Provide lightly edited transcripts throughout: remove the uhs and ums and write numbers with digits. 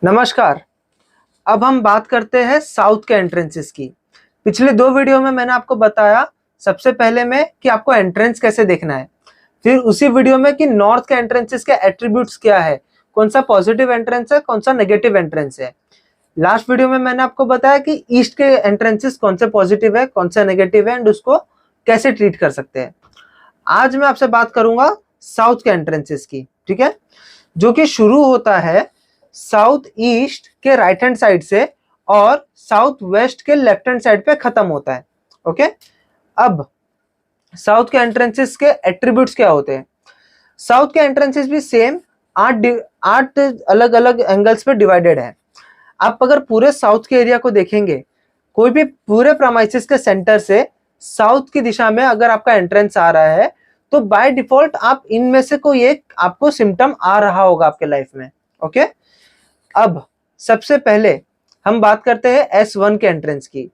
नमस्कार। अब हम बात करते हैं साउथ के एंट्रेंसेस की। पिछले 2 वीडियो में मैंने आपको बताया सबसे पहले में कि आपको एंट्रेंस कैसे देखना है। फिर उसी वीडियो में कि नॉर्थ के एंट्रेंसेस के एट्रीब्यूट्स क्या है, कौन सा पॉजिटिव एंट्रेंस है, कौन सा नेगेटिव एंट्रेंस है। लास्ट वीडियो में मैंने आपको बताया कि ईस्ट के एंट्रेंसेस कौन से पॉजिटिव है, कौन सा नेगेटिव है एंड उसको कैसे ट्रीट कर सकते हैं। आज मैं आपसे बात करूंगा साउथ के एंट्रेंसेस की, ठीक है, जो कि शुरू होता है साउथ ईस्ट के राइट हैंड साइड से और साउथ वेस्ट के लेफ्ट हैंड साइड पे खत्म होता है। ओके, अब साउथ के एंट्रेंसेस के एट्रीब्यूट्स क्या होते हैं। साउथ के एंट्रेंसेस भी सेम आठ अलग अलग एंगल्स पे डिवाइडेड है। आप अगर पूरे साउथ के एरिया को देखेंगे, कोई भी पूरे प्रेमाइसिस के सेंटर से साउथ की दिशा में अगर आपका एंट्रेंस आ रहा है तो बाय डिफॉल्ट आप इनमें से कोई एक आपको सिम्टम आ रहा होगा आपके लाइफ में। ओके, अब सबसे पहले हम बात करते हैं S1 के एंट्रेंस की।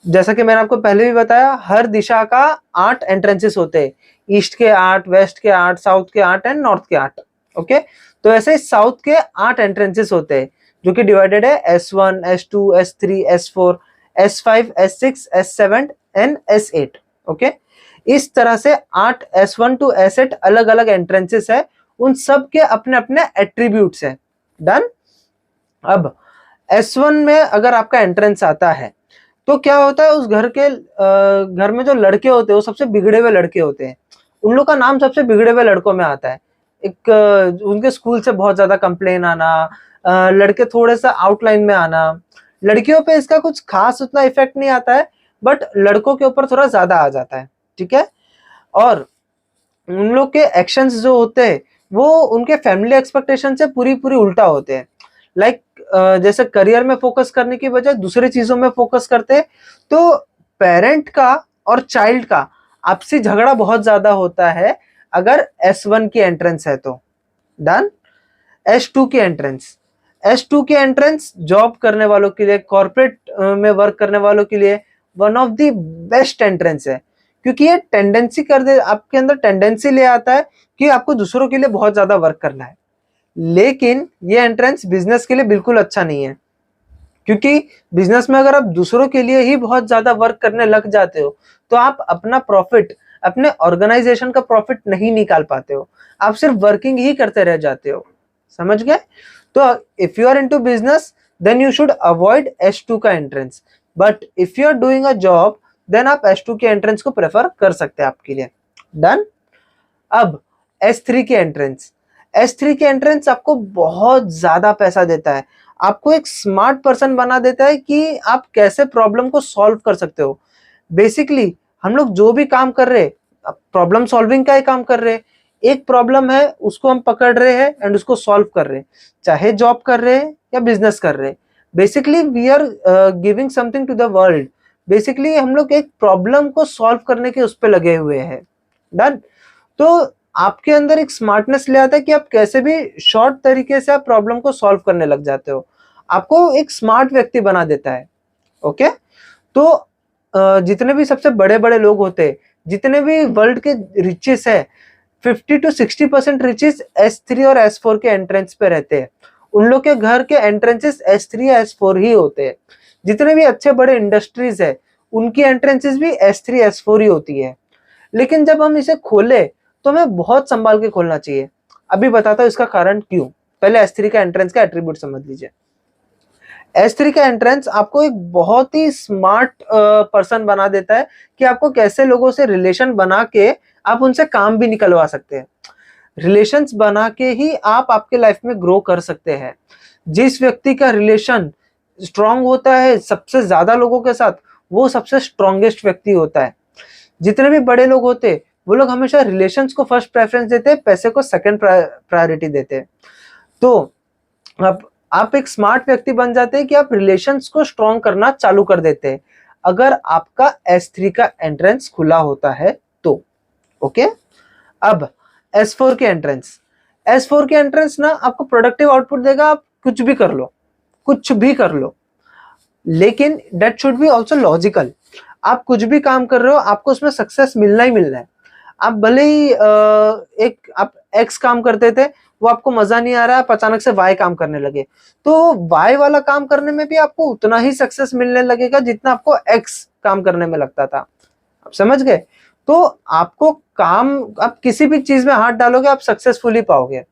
जैसा कि मैंने आपको पहले भी बताया, हर दिशा का 8 एंट्रेंसेस होते हैं। ईस्ट के 8, वेस्ट के 8, साउथ के 8 एंड नॉर्थ के 8। ओके, तो ऐसे साउथ के 8 एंट्रेंसेस होते हैं जो कि डिवाइडेड है S1, S2, S3, S4, S5, S6, S7 and S8। Okay, इस तरह से 8 S1 टू S8 अलग अलग एंट्रेंसेस है। उन सब के अपने अपने एट्रीब्यूट्स है। डन। अब S1 में अगर आपका एंट्रेंस आता है तो क्या होता है, उस घर में जो लड़के होते हैं वो सबसे बिगड़े हुए लड़के होते हैं। उन लोग का नाम सबसे बिगड़े हुए लड़कों में आता है। एक उनके स्कूल से बहुत ज्यादा कंप्लेन आना, लड़के थोड़े सा आउटलाइन में आना। लड़कियों पे इसका कुछ खास उतना इफेक्ट नहीं आता है, बट लड़कों के ऊपर थोड़ा ज्यादा आ जाता है। ठीक है, और उन लोग के एक्शंस जो होते हैं वो उनके फैमिली एक्सपेक्टेशन से पूरी पूरी उल्टा होते हैं। लाइक जैसे करियर में फोकस करने की बजाय दूसरी चीजों में फोकस करते हैं, तो पेरेंट का और चाइल्ड का आपसी झगड़ा बहुत ज्यादा होता है अगर S1 की एंट्रेंस है तो। डन। S2 की एंट्रेंस, S2 की एंट्रेंस जॉब करने वालों के लिए, कॉर्पोरेट में वर्क करने वालों के लिए one of the best entrance है, क्योंकि ये टेंडेंसी कर दे, आपके अंदर टेंडेंसी ले आता है कि आपको दूसरों के लिए बहुत ज्यादा वर्क करना है। लेकिन ये एंट्रेंस बिजनेस के लिए बिल्कुल अच्छा नहीं है, क्योंकि बिजनेस में अगर आप दूसरों के लिए ही बहुत ज्यादा वर्क करने लग जाते हो तो आप अपना प्रॉफिट, अपने ऑर्गेनाइजेशन का प्रॉफिट नहीं निकाल पाते हो। आप सिर्फ वर्किंग ही करते रह जाते हो। समझ गए? तो if you are into business then you should avoid S2 का entrance, but if you are doing a job then आप S2 के एंट्रेंस को प्रेफर कर सकते हैं आपके लिए। डन। अब S3 की एंट्रेंस, S3 की एंट्रेंस आपको बहुत ज्यादा पैसा देता है, आपको एक स्मार्ट पर्सन बना देता है कि आप कैसे प्रॉब्लम को सॉल्व कर सकते हो। बेसिकली हम लोग जो भी काम कर रहे हैं प्रॉब्लम सॉल्विंग का ही काम कर रहे हैं। एक प्रॉब्लम है उसको हम पकड़ रहे हैं एंड उसको सॉल्व कर रहे हैं, चाहे जॉब कर रहे हैं या बिजनेस कर रहे हैं। Basically we are giving something to the world. Basically हम लोग एक प्रॉब्लम को सॉल्व करने के उस पर लगे हुए हैं। डन। तो आपके अंदर एक स्मार्टनेस ले आता है कि आप कैसे भी शॉर्ट तरीके से आप प्रॉब्लम को सॉल्व करने लग जाते हो, आपको एक स्मार्ट व्यक्ति बना देता है। ओके, तो जितने भी सबसे बड़े बड़े लोग होते हैं, जितने भी वर्ल्ड के रिचेस है, 50 to 60% रिचेस S3 और S4 के एंट्रेंस पे रहते हैं। उन लोग के घर के एंट्रेंसेस S3 या S4 ही होते हैं। जितने भी अच्छे बड़े इंडस्ट्रीज है उनकी एंट्रेंसेस भी S3 S4 ही होती है। लेकिन जब हम इसे खोले तो हमें बहुत संभाल के खोलना चाहिए। अभी बताता हूँ इसका कारण क्यों। पहले S3 का एंट्रेंस का एट्रीब्यूट समझ लीजिए। S3 का एंट्रेंस आपको एक बहुत ही स्मार्ट पर्सन बना देता है कि आपको कैसे लोगों से रिलेशन बना के आप उनसे काम भी निकलवा सकते हैं। रिलेशंस बना के ही आप आपके लाइफ में ग्रो कर सकते हैं। जिस व्यक्ति का रिलेशन स्ट्रांग होता है सबसे ज्यादा लोगों के साथ, वो सबसे स्ट्रॉन्गेस्ट व्यक्ति होता है। जितने भी बड़े लोग होते हैं वो लोग हमेशा रिलेशंस को फर्स्ट प्रेफरेंस देते हैं, पैसे को सेकंड प्रायोरिटी देते हैं। तो आप एक स्मार्ट व्यक्ति बन जाते हैं कि आप रिलेशंस को स्ट्रॉन्ग करना चालू कर देते हैं अगर आपका S3 का एंट्रेंस खुला होता है तो। ओके, अब S4 के एंट्रेंस, S4 के एंट्रेंस ना आपको प्रोडक्टिव आउटपुट देगा। आप कुछ भी कर लो, कुछ भी कर लो, लेकिन that should be also logical. आप कुछ भी काम कर रहे हो आपको उसमें सक्सेस मिलना ही मिलना है। आप भले ही आप एक्स काम करते थे, वो आपको मजा नहीं आ रहा है, आप अचानक से वाई काम करने लगे, तो वाई वाला काम करने में भी आपको उतना ही सक्सेस मिलने लगेगा जितना आपको एक्स काम करने में लगता था। आप समझ गए? तो आपको काम, आप किसी भी चीज में हाथ डालोगे आप सक्सेसफुली पाओगे।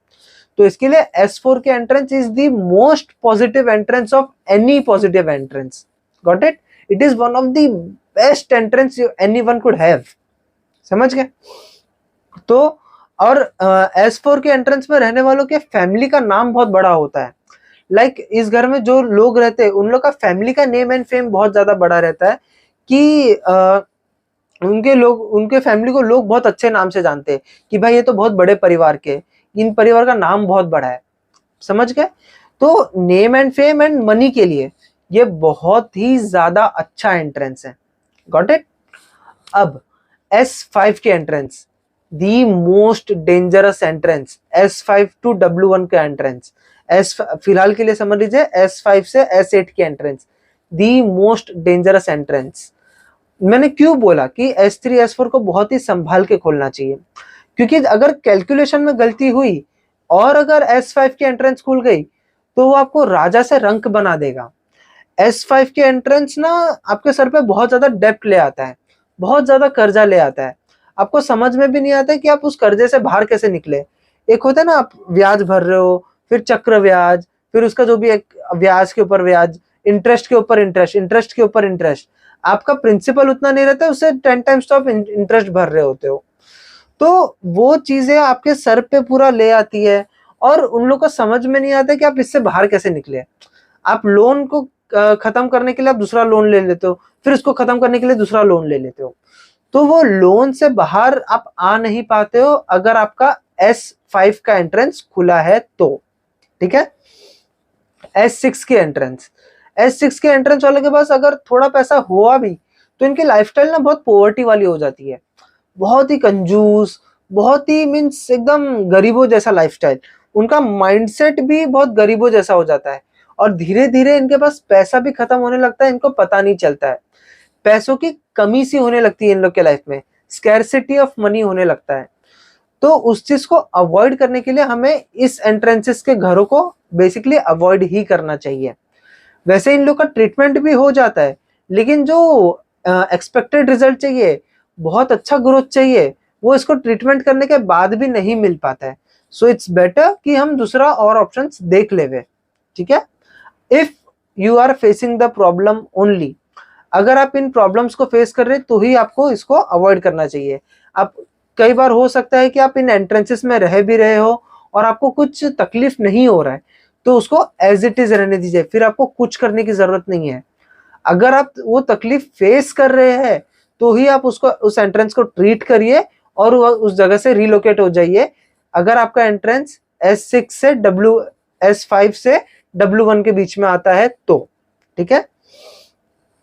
तो इसके लिए S4 के entrance is the most positive entrance of any positive entrance. Got it? It is one of the best entrance anyone could have. समझ गए? तो और S4 के एंट्रेंस में रहने वालों के फैमिली का नाम बहुत बड़ा होता है। लाइक इस घर में जो लोग रहते हैं उन लोग का फैमिली का नेम एंड फेम बहुत ज्यादा बड़ा रहता है कि उनके फैमिली को लोग बहुत अच्छे नाम से जानते हैं कि भाई ये तो बहुत बड़े परिवार के, इन परिवार का नाम बहुत बड़ा है। समझ गए? तो name and fame and money के लिए ये बहुत ही ज्यादा अच्छा एंट्रेंस है। Got it? अब S5 के entrance, the most dangerous entrance, S5 to W1 का एंट्रेंस। फिलहाल के लिए समझ लीजिए S5 से S8 की entrance, the most dangerous entrance. मैंने क्यों बोला कि S3 S4 को बहुत ही संभाल के खोलना चाहिए, क्योंकि अगर कैलकुलेशन में गलती हुई और अगर S5 की एंट्रेंस खुल गई तो वो आपको राजा से रंक बना देगा। S5 के एंट्रेंस ना आपके सर पे बहुत ज्यादा डेप्ट ले आता है, बहुत ज्यादा कर्जा ले आता है, आपको समझ में भी नहीं आता है कि आप उस कर्जे से बाहर कैसे निकले। एक होता है ना, आप ब्याज भर रहे हो, फिर चक्र ब्याज, फिर उसका जो भी एक ब्याज के ऊपर ब्याज, इंटरेस्ट के ऊपर इंटरेस्ट, इंटरेस्ट के ऊपर इंटरेस्ट, आपका प्रिंसिपल उतना नहीं रहता है, उससे 10 टाइम्स तो आप इंटरेस्ट भर रहे होते हो। तो वो चीजें आपके सर पे पूरा ले आती है और उन लोग को समझ में नहीं आता कि आप इससे बाहर कैसे निकले। आप लोन को खत्म करने के लिए आप दूसरा लोन ले लेते हो, फिर उसको खत्म करने के लिए दूसरा लोन ले लेते हो, तो वो लोन से बाहर आप आ नहीं पाते हो अगर आपका S5 का एंट्रेंस खुला है तो। ठीक है? S6 के एंट्रेंस, S6 के एंट्रेंस वाले के पास अगर थोड़ा पैसा हुआ भी तो इनकी लाइफस्टाइल ना बहुत पॉवर्टी वाली हो जाती है, बहुत ही कंजूस, बहुत ही मीन्स एकदम गरीबों जैसा लाइफस्टाइल, उनका माइंडसेट भी बहुत गरीबों जैसा हो जाता है और धीरे धीरे इनके पास पैसा भी खत्म होने लगता है, इनको पता नहीं चलता है, पैसों की कमी सी होने लगती है इन लोग के लाइफ में, स्कैरसिटी ऑफ मनी होने लगता है। तो उस चीज को अवॉइड करने के लिए हमें इस एंट्रेंसेस के घरों को बेसिकली अवॉइड ही करना चाहिए। वैसे इन लोग का ट्रीटमेंट भी हो जाता है, लेकिन जो एक्सपेक्टेड रिजल्ट चाहिए, बहुत अच्छा ग्रोथ चाहिए, वो इसको ट्रीटमेंट करने के बाद भी नहीं मिल पाता है। सो इट्स बेटर कि हम दूसरा और ऑप्शंस देख लेवे। ठीक है? If you are facing the problem only, अगर आप इन प्रॉब्लम्स को फेस कर रहे तो ही आपको इसको अवॉइड करना चाहिए। आप कई बार हो सकता है कि आप इन एंट्रेंसेस में रह भी रहे हो और आपको कुछ तकलीफ नहीं हो रहा है, तो उसको एज इट इज रहने दीजिए, फिर आपको कुछ करने की जरूरत नहीं है। अगर आप वो तकलीफ फेस कर रहे हैं तो ही आप उसको, उस एंट्रेंस को ट्रीट करिए और उस जगह से रिलोकेट हो जाइए। अगर आपका एंट्रेंस S6 से S5 से W1 के बीच में आता है तो। ठीक है?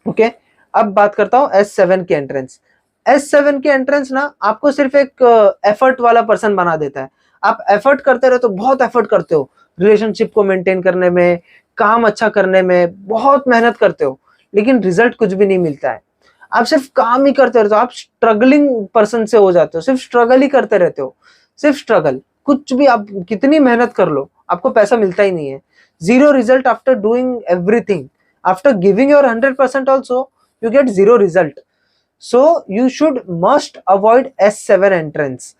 ओके, अब बात करता हूं S7 के एंट्रेंस। S7 के एंट्रेंस ना आपको सिर्फ एक एफर्ट वाला पर्सन बना देता है। आप एफर्ट करते रहते हो, बहुत एफर्ट करते हो रिलेशनशिप को मेंटेन करने में, काम अच्छा करने में बहुत मेहनत करते हो, लेकिन रिजल्ट कुछ भी नहीं मिलता है। आप सिर्फ काम ही करते रहते हो, आप स्ट्रगलिंग पर्सन से हो जाते हो, सिर्फ स्ट्रगल ही करते रहते हो, सिर्फ स्ट्रगल, कुछ भी आप कितनी मेहनत कर लो आपको पैसा मिलता ही नहीं है। Zero result after doing everything, after giving your 100% also you get zero result. So you should must avoid S7 entrance.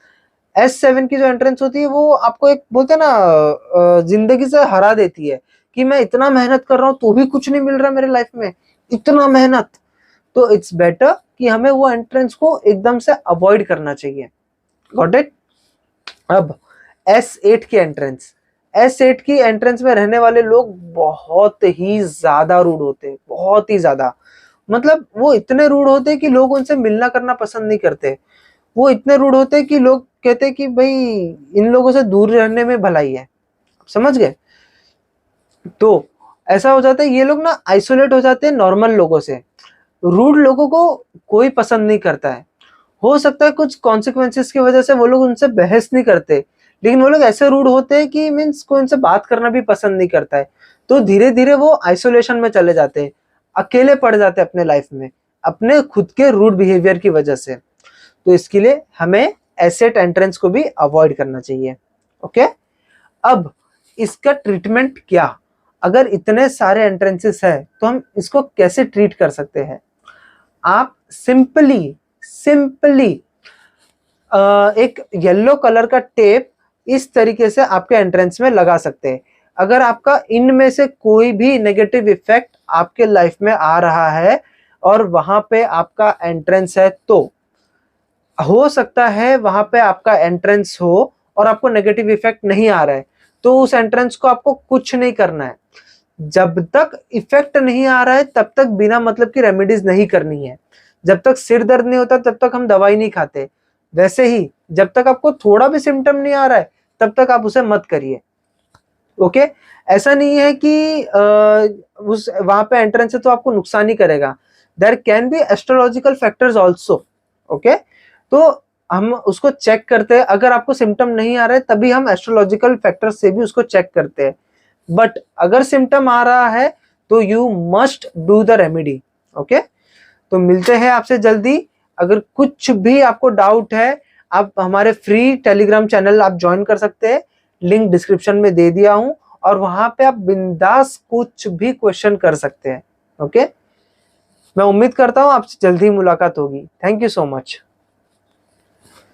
S7 की जो एंट्रेंस होती है वो आपको एक बोलते हैं ना जिंदगी से हरा देती है कि मैं इतना मेहनत कर रहा हूं तो भी कुछ नहीं मिल रहा मेरे लाइफ में, इतना मेहनत। तो इट्स बेटर कि हमें वो एंट्रेंस को एकदम से अवॉइड करना चाहिए। Got it? अब S8 की एंट्रेंस, S8 की एंट्रेंस में रहने वाले लोग बहुत ही ज्यादा रूड होते हैं, बहुत ही ज्यादा, मतलब वो इतने रूड होते हैं कि लोग उनसे मिलना करना पसंद नहीं करते। वो इतने रूड होते हैं कि लोग कहते हैं कि भाई इन लोगों से दूर रहने में भलाई है। समझ गए? तो ऐसा हो जाता है, ये लोग ना आइसोलेट हो जाते हैं नॉर्मल लोगों से। रूड लोगों को कोई पसंद नहीं करता है। हो सकता है कुछ कॉन्सिक्वेंसेस की वजह से वो लोग उनसे बहस नहीं करते, लेकिन वो लोग ऐसे रूड होते हैं कि मीन्स कोई उनसे बात करना भी पसंद नहीं करता है। तो धीरे धीरे वो आइसोलेशन में चले जाते हैं, अकेले पड़ जाते हैं अपने लाइफ में, अपने खुद के रूड बिहेवियर की वजह से। तो इसके लिए हमें एसेट एंट्रेंस को भी अवॉइड करना चाहिए। ओके, अब इसका ट्रीटमेंट क्या, अगर इतने सारे एंट्रेंसेस है तो हम इसको कैसे ट्रीट कर सकते हैं। आप सिंपली एक येलो कलर का टेप इस तरीके से आपके एंट्रेंस में लगा सकते हैं। अगर आपका इनमें से कोई भी नेगेटिव इफेक्ट आपके लाइफ में आ रहा है और वहां पे आपका एंट्रेंस है, तो हो सकता है वहां पे आपका एंट्रेंस हो और आपको नेगेटिव इफेक्ट नहीं आ रहा है, तो उस एंट्रेंस को आपको कुछ नहीं करना है। जब तक इफेक्ट नहीं आ रहा है तब तक बिना मतलब की रेमेडीज नहीं करनी है। जब तक सिर दर्द नहीं होता तब तक हम दवाई नहीं खाते। वैसे ही जब तक आपको थोड़ा भी सिम्टम नहीं आ रहा है तब तक आप उसे मत करिए। ओके, ऐसा नहीं है कि उस वहां पे एंट्रेंस है तो आपको नुकसान ही करेगा। There can be astrological factors also. Okay, तो हम उसको चेक करते हैं, अगर आपको सिम्टम नहीं आ रहा है तभी हम एस्ट्रोलॉजिकल फैक्टर्स से भी उसको चेक करते हैं। बट अगर सिम्टम आ रहा है तो you must do the remedy. Okay, तो मिलते हैं आपसे जल्दी। अगर कुछ भी आपको डाउट है, आप हमारे फ्री टेलीग्राम चैनल आप ज्वाइन कर सकते हैं, लिंक डिस्क्रिप्शन में दे दिया हूं, और वहां पे आप बिंदास कुछ भी क्वेश्चन कर सकते हैं। ओके, मैं उम्मीद करता हूं आपसे जल्दी मुलाकात होगी। Thank you so much.